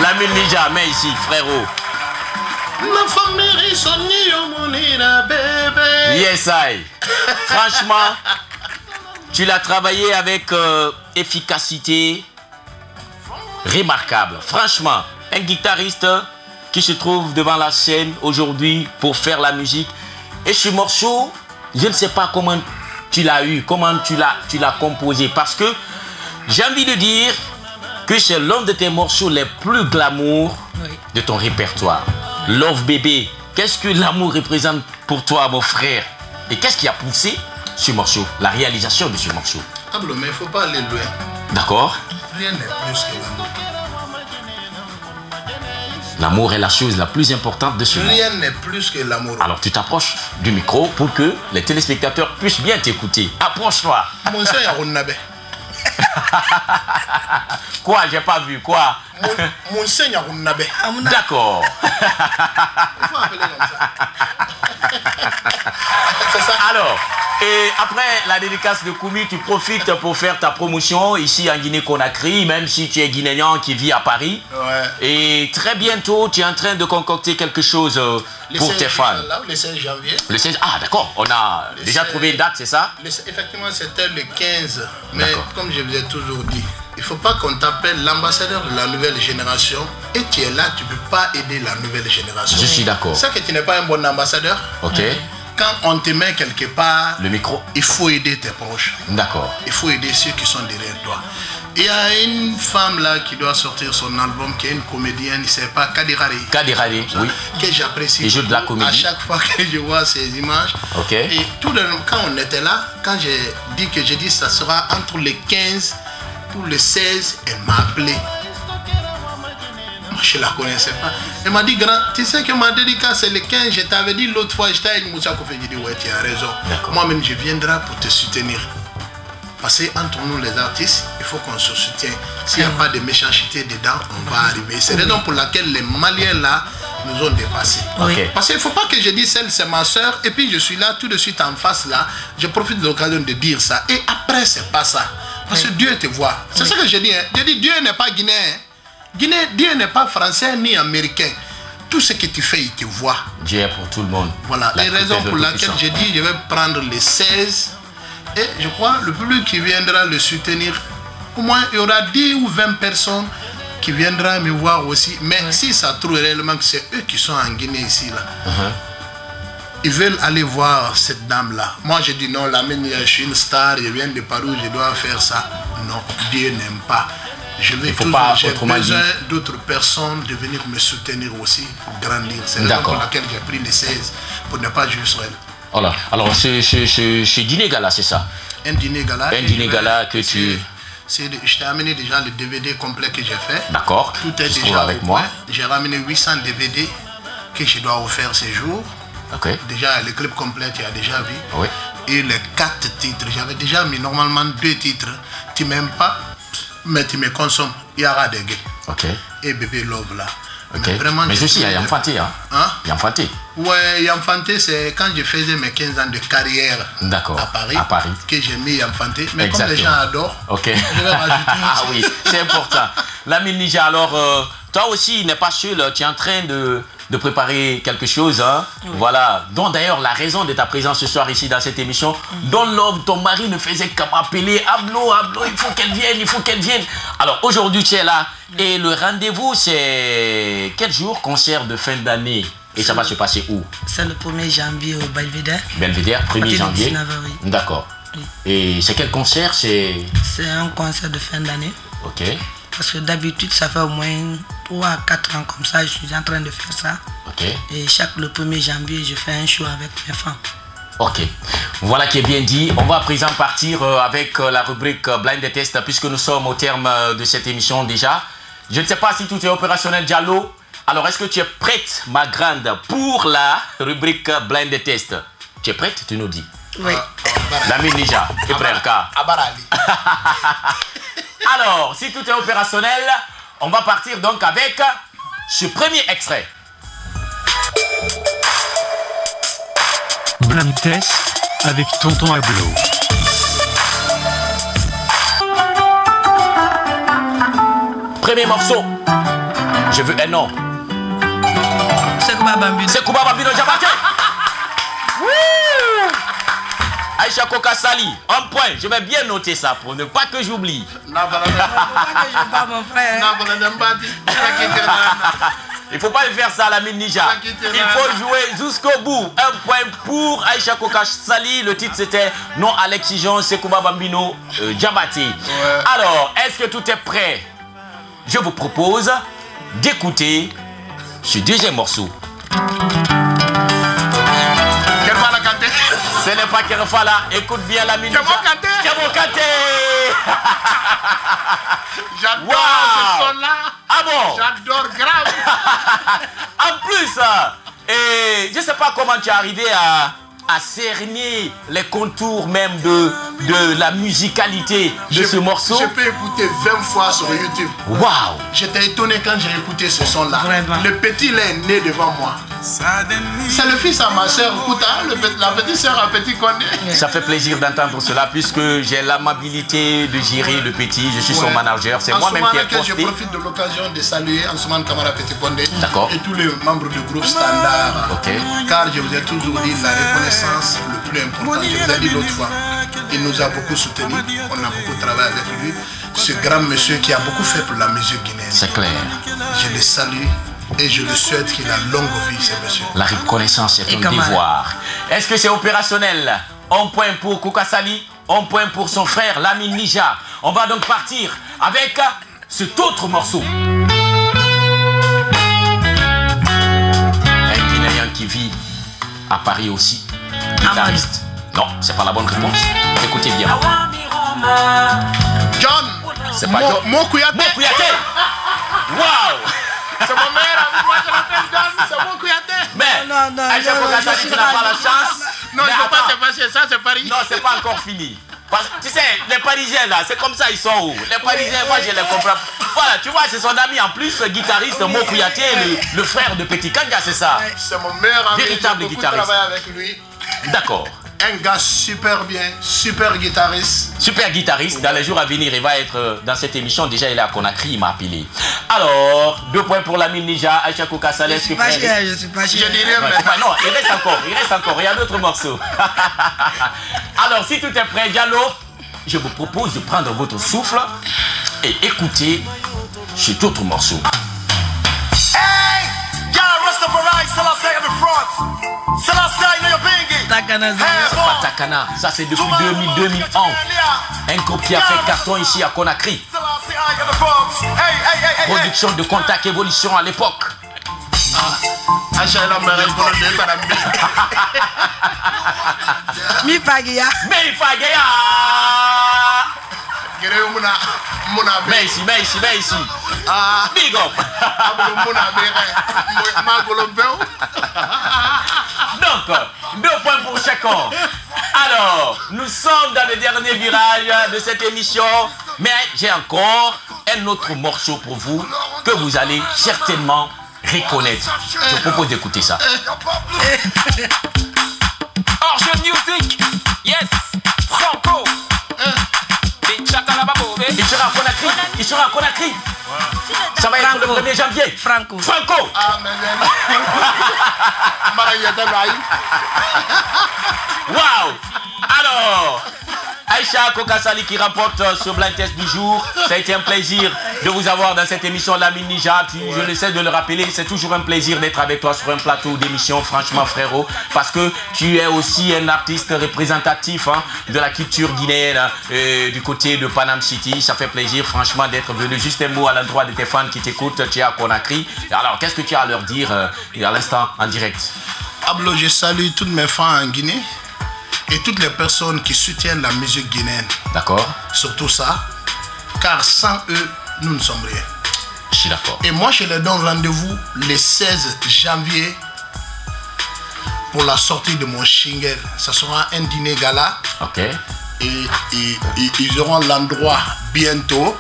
L'ami Ninja, mais ici, frérot. Yes, I. Franchement, tu l'as travaillé avec efficacité remarquable. Franchement, un guitariste qui se trouve devant la scène aujourd'hui pour faire la musique. Et ce morceau, je ne sais pas comment tu l'as eu, comment tu l'as composé. Parce que j'ai envie de dire que c'est l'un de tes morceaux les plus glamour de ton répertoire. Love Bébé, qu'est-ce que l'amour représente pour toi, mon frère? Et qu'est-ce qui a poussé ce morceau, la réalisation de ce morceau? Pablo, mais il ne faut pas aller loin. D'accord. Rien n'est plus que l'amour. L'amour est la chose la plus importante de ce monde. Rien n'est plus que l'amour. Alors tu t'approches du micro pour que les téléspectateurs puissent bien t'écouter. Approche-toi. Mon sang, il y a Quoi? J'ai pas vu. Quoi? Mon sang, il y a D'accord. Il faut appeler comme ça. C'est ça. Alors, et après la dédicace de Koumi, tu profites pour faire ta promotion ici en Guinée-Conakry, même si tu es guinéen qui vit à Paris. Ouais. Et très bientôt, tu es en train de concocter quelque chose pour tes fans. Là, le 16 janvier. Le 16, ah d'accord, on a déjà trouvé une date, c'est ça? Effectivement, c'était le 15. Mais comme je vous ai toujours dit, il ne faut pas qu'on t'appelle l'ambassadeur de la nouvelle génération et tu es là, tu ne peux pas aider la nouvelle génération. Je suis d'accord. C'est que tu n'es pas un bon ambassadeur. Ok. Quand on te met quelque part, le micro, il faut aider tes proches. D'accord. Il faut aider ceux qui sont derrière toi. Il y a une femme là qui doit sortir son album, qui est une comédienne, il ne sait pas, Kadirari. Kadirari, oui. Que j'apprécie. Il joue de la comédie. À chaque fois que je vois ces images. Ok. Et quand on était là, quand j'ai dit ça sera entre les 15 pour le 16, elle m'a appelé. Moi, je ne la connaissais pas. Elle m'a dit, grand, tu sais que ma dédicace c'est le 15, je t'avais dit l'autre fois, j'étais avec Moussa Kofé, j'ai dit, ouais, tu as raison. Moi-même, je viendrai pour te soutenir. Parce qu'entre nous, les artistes, il faut qu'on se soutienne. S'il n'y a pas de méchanceté dedans, on va arriver. C'est la raison pour laquelle les Maliens, là, nous ont dépassés. Okay. Parce qu'il ne faut pas que je dise celle, c'est ma soeur, et puis je suis là, tout de suite en face, là. Je profite de l'occasion de dire ça. Et après, c'est pas ça. Parce que Dieu te voit. C'est ça que je dis. Hein. Je dis, Dieu n'est pas guinéen. Dieu n'est pas français ni américain. Tout ce que tu fais, il te voit. Dieu est pour tout le monde. Voilà. La raison pour laquelle je dis, je vais prendre les 16. Et je crois, le public qui viendra le soutenir, au moins, il y aura 10 ou 20 personnes qui viendront me voir aussi. Mais si ça trouve réellement que c'est eux qui sont en Guinée ici, là, ils veulent aller voir cette dame-là. Moi, je dis non, je suis une star, je viens de Paris, je dois faire ça. Non, Dieu n'aime pas. Je vais toujours, j'ai besoin d'autres personnes de venir me soutenir aussi pour grandir. C'est la raison pour laquelle j'ai pris les 16, pour ne pas jouer sur elle. Voilà. Alors, c'est Dîner Gala, c'est ça? Un dîner gala. Un dîner gala que tu... Je t'ai amené déjà le DVD complet que j'ai fait. D'accord. Tout est déjà avec moi. J'ai ramené 800 DVD que je dois offrir ces jours. Okay. Déjà, le clip complet, tu as déjà vu. Oui. Et les 4 titres. J'avais déjà mis normalement 2 titres. Tu m'aimes pas, mais tu me consommes. Il y aura des gays. Ok. Et Bébé Love là. Okay. Mais aussi, il y a Yamfanté. Hein? Yamfanté. Ouais, Yamfanté, c'est quand je faisais mes 15 ans de carrière à Paris, que j'ai mis Yamfanté. Mais comme les gens adorent, je vais rajouter. Ah oui, c'est important. L'ami Ninja, alors, toi aussi, il n'est pas seul. Tu es en train de préparer quelque chose. Hein? Oui. Voilà. Dont d'ailleurs, la raison de ta présence ce soir ici dans cette émission, dont Love, ton mari ne faisait qu'à m'appeler. Ablo, il faut qu'elle vienne, il faut qu'elle vienne. Alors, aujourd'hui, tu es là. Et le rendez-vous, c'est quel jour? Concert de fin d'année. Et ça va se passer où? C'est le 1er janvier au Belvédère. Belvédère, 1er janvier. 19h, oui. D'accord. Oui. Et c'est quel concert? C'est un concert de fin d'année. Ok. Parce que d'habitude, ça fait au moins 3 à 4 ans comme ça, je suis en train de faire ça. Ok. Et le 1er janvier, je fais un show avec mes fans. Ok. Voilà qui est bien dit. On va à présent partir avec la rubrique Blind Test, puisque nous sommes au terme de cette émission déjà. Je ne sais pas si tout est opérationnel, Diallo. Alors, est-ce que tu es prête, ma grande, pour la rubrique Blind Test? Tu es prête, tu nous dis? Oui. L'ami Ninja, tu es prêt, Alors, si tout est opérationnel, on va partir donc avec ce premier extrait. Blind Test avec Tonton Ablo. premier morceau. Je veux un nom. C'est Kouba Bambino. C'est Kouba Bambino Diabaté. Oui. Aïcha Kokasali, un point. Je vais bien noter ça pour ne pas que j'oublie. Il faut pas le faire ça à la mine Ninja. Il faut jouer jusqu'au bout. Un point pour Aïcha Kokasali. Le titre c'était Non à l'exigence, c'est Kouba Bambino Diabaté. Ouais. Alors, est-ce que tout est prêt? Je vous propose d'écouter ce deuxième morceau. Ce n'est pas Kerfala, écoute bien la minute. Kemo Kanté. J'adore ce son-là. Ah bon? J'adore grave. En plus, et je ne sais pas comment tu es arrivé à cerner les contours même de la musicalité de ce morceau. Je peux écouter 20 fois sur YouTube. Waouh! J'étais étonné quand j'ai écouté ce son-là. Le petit là est né devant moi. C'est le fils à ma soeur Kouta, la petite soeur à Petit Condé. Ça fait plaisir d'entendre cela puisque j'ai l'amabilité de gérer le petit. Je suis son manager. C'est moi-même qui ai posté. Je profite de l'occasion de saluer Ansoumane Kamara Petit Condé et tous les membres du groupe Standard. Car je vous ai toujours dit la reconnaissance le plus important. Je vous ai dit l'autre fois. Il nous a beaucoup soutenus. On a beaucoup travaillé avec lui. Ce grand monsieur qui a beaucoup fait pour la musique guinéenne. C'est clair. Je le salue. Et je le souhaite qu'il a longue vie, ce monsieur. La reconnaissance est un devoir. Est-ce que c'est opérationnel? Un point pour Kokasali, un point pour son frère Lamine Ninja. On va donc partir avec cet autre morceau. Un Guinéen qui vit à Paris aussi. Guitariste. Non, c'est pas la bonne réponse. Écoutez bien. John. C'est pas John. Mokouyaté. Waouh. C'est mon meilleur ami, moi je l'appelle John, c'est mon Kouyaté. Mais, Aïcha Kokasali, tu n'as pas la chance. Non, je ne peux pas te fâcher, ça c'est Paris. Non, c'est pas encore fini. Parce, tu sais, les Parisiens là, c'est comme ça, ils sont où? Les Parisiens, moi je les comprends. Voilà, tu vois, c'est son ami en plus, guitariste Mokouyaté, le frère de Petit Kanga, c'est ça? C'est mon meilleur ami, véritable guitariste. J'ai beaucoup travaillé avec lui. D'accord. Un gars super bien, super guitariste. Super guitariste. Dans les jours à venir, il va être dans cette émission. Déjà, il est à Conakry, il m'a appelé. Alors, 2 points pour Lamine Ninja, Aïcha Kokasali. Je suis pas cher. Je dirais non, il reste encore. Il y a d'autres morceaux. Alors, si tout est prêt, Diallo, je vous propose de prendre votre souffle et écouter cet autre morceau. Takana, c'est pas Takana, ça c'est depuis 2001. Un groupe qui a fait carton ici à Conakry. Production de Contact Évolution à l'époque. Mi Fagia. Mais ici. Big up. Donc, 2 points pour chacun. Alors, nous sommes dans le dernier virage de cette émission. Mais j'ai encore un autre morceau pour vous que vous allez certainement reconnaître. Je vous propose d'écouter ça. Orge Music. Yes. Franco. Il sera à Conakry. Ça va être le 1er janvier. Franco. Waouh. Alors, Aïcha Kokasali qui remporte ce blind test du jour. Ça a été un plaisir de vous avoir dans cette émission Lamine Ninja. Je le sais de le rappeler, c'est toujours un plaisir d'être avec toi sur un plateau d'émission, franchement frérot. Parce que tu es aussi un artiste représentatif de la culture guinéenne du côté de Panam City. Ça fait plaisir franchement d'être venu. Juste un mot à l'endroit de tes fans qui t'écoutent. Tu es à Conakry. Alors, qu'est-ce que tu as à leur dire à l'instant en direct? Ablo, je salue tous mes fans en Guinée. Et toutes les personnes qui soutiennent la musique guinéenne. D'accord. Surtout ça. Car sans eux, nous ne sommes rien. Je suis d'accord. Et moi, je les donne rendez-vous le 16 janvier pour la sortie de mon single. Ça sera un dîner gala. Ok. Et ils auront l'endroit bientôt.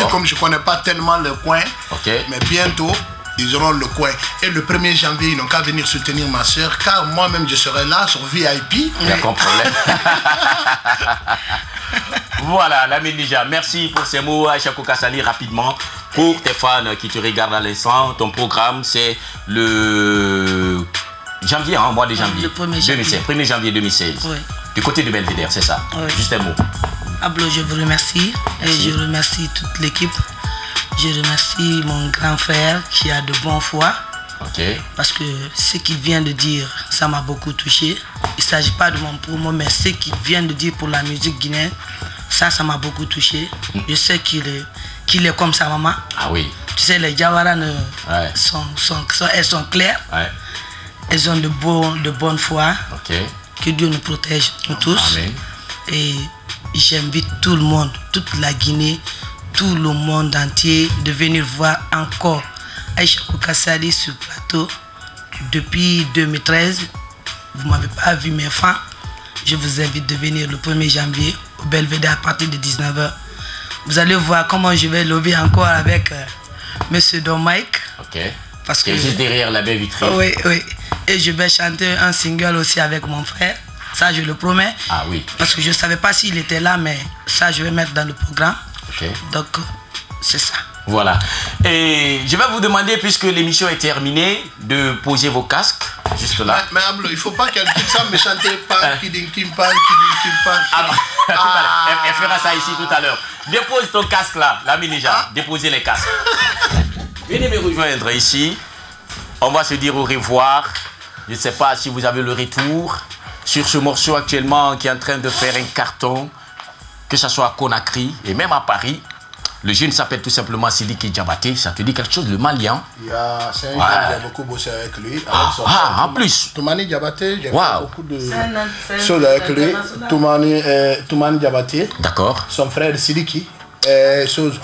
Comme je ne connais pas tellement le coin. Ok. Mais bientôt. Ils auront le coin. Et le 1er janvier, ils n'ont qu'à venir soutenir ma soeur, car moi-même, je serai là sur VIP. Il n'y a aucun problème. Voilà, Lamine Nija, merci pour ces mots. Aïcha Koukasali, rapidement, pour tes fans qui te regardent à l'instant, ton programme, c'est le janvier, hein, mois de janvier. Le 1er janvier. 1er janvier 2016. Oui. Du côté de Belvédère, c'est ça? Oui. Juste un mot. Ablo, je vous remercie. Merci. Et je remercie toute l'équipe. Je remercie mon grand frère qui a de bonne foi. Ok. Parce que ce qu'il vient de dire, ça m'a beaucoup touché. Il ne s'agit pas de mon promo, mais ce qu'il vient de dire pour la musique guinéenne, ça m'a beaucoup touché. Je sais qu'il est comme sa maman. Ah oui. Tu sais, les Diawara Ouais. elles sont claires. Ouais. Elles ont de bonne foi. Ok. Que Dieu nous protège, nous tous. Amen. Et j'invite tout le monde, toute la Guinée, tout le monde entier de venir voir encore Aïcha Koukasali sur le plateau. Depuis 2013, vous ne m'avez pas vu mes fans. Je vous invite de venir le 1er janvier au Belvédère à partir de 19h. Vous allez voir comment je vais lever encore avec Monsieur Don Mike. Ok. Parce C'est que juste derrière la baie vitrine. oui, oui. Et je vais chanter un single aussi avec mon frère. Ça, je le promets. Ah oui. Parce que je ne savais pas s'il était là, mais ça, je vais mettre dans le programme. Ok. Donc, c'est ça. Voilà. Et je vais vous demander, puisque l'émission est terminée, de poser vos casques, juste là. Mais Ablo, il ne faut pas qu'elle dise ça, mais chantez pas Kidin Kimpan, Ah non, tout à l'heure. Elle fera ça ici tout à l'heure. Dépose ton casque là, Lamine Nija. Déposez les casques. Venez me rejoindre ici. On va se dire au revoir. Je ne sais pas si vous avez le retour sur ce morceau actuellement qui est en train de faire un carton, que ce soit à Conakry et même à Paris. Le jeune s'appelle tout simplement Sidiki Diabaté. Ça te dit quelque chose, le Malien? C'est un Ouais. jeune, j'ai beaucoup bossé avec lui. Avec son Ah, frère, en plus. Toumani Diabaté, j'ai fait Wow. beaucoup de choses avec lui. Toumani Diabaté, D'accord. son frère Sidiki,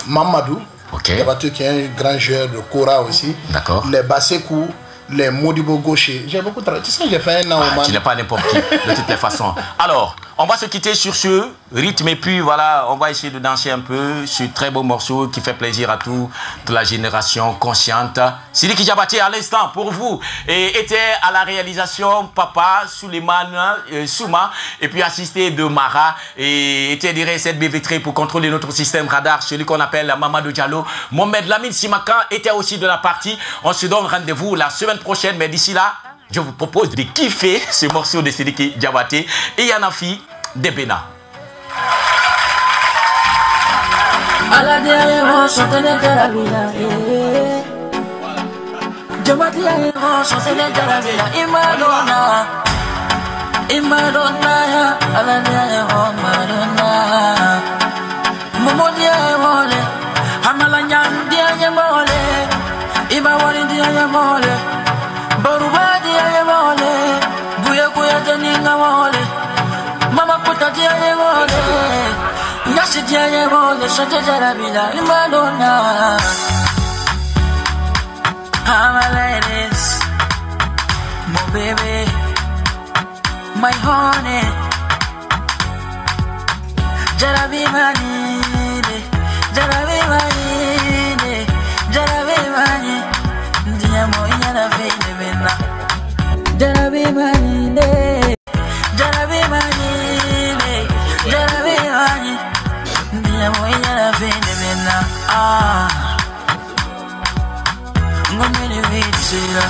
Mamadou Ok. Diabaté qui est un grand joueur de Kora aussi. D'accord. Les Basekou, les Modibo gauchers. J'ai beaucoup travaillé. Tu sais, j'ai fait un an au Mali. Tu n'es pas n'importe qui, de toutes les façons. Alors, on va se quitter sur ce rythme et puis voilà, on va essayer de danser un peu ce très beau morceau qui fait plaisir à toute la génération consciente. Sidiki Diabaté à l'instant pour vous et était à la réalisation Papa Souleymane Souma et puis assisté de Mara et était derrière cette baie vitrée pour contrôler notre système radar, celui qu'on appelle Mamadou Diallo. Mohamed Lamine Simaka était aussi de la partie. On se donne rendez-vous la semaine prochaine, mais d'ici là, je vous propose de kiffer ce morceau de Sidiki Diabaté et Yanafi de Bena. Mama puta dia ye mole, nyasi dia ye mole, sote jarabila imadona. My ladies, my baby, my honey, jarabi manine, jarabi manine, jarabi manine, dia mo inyana vende bena, jarabi manine. Jarabi manine, jarabi manine, ndiye moya na vende bena. Ngomeni vitsira.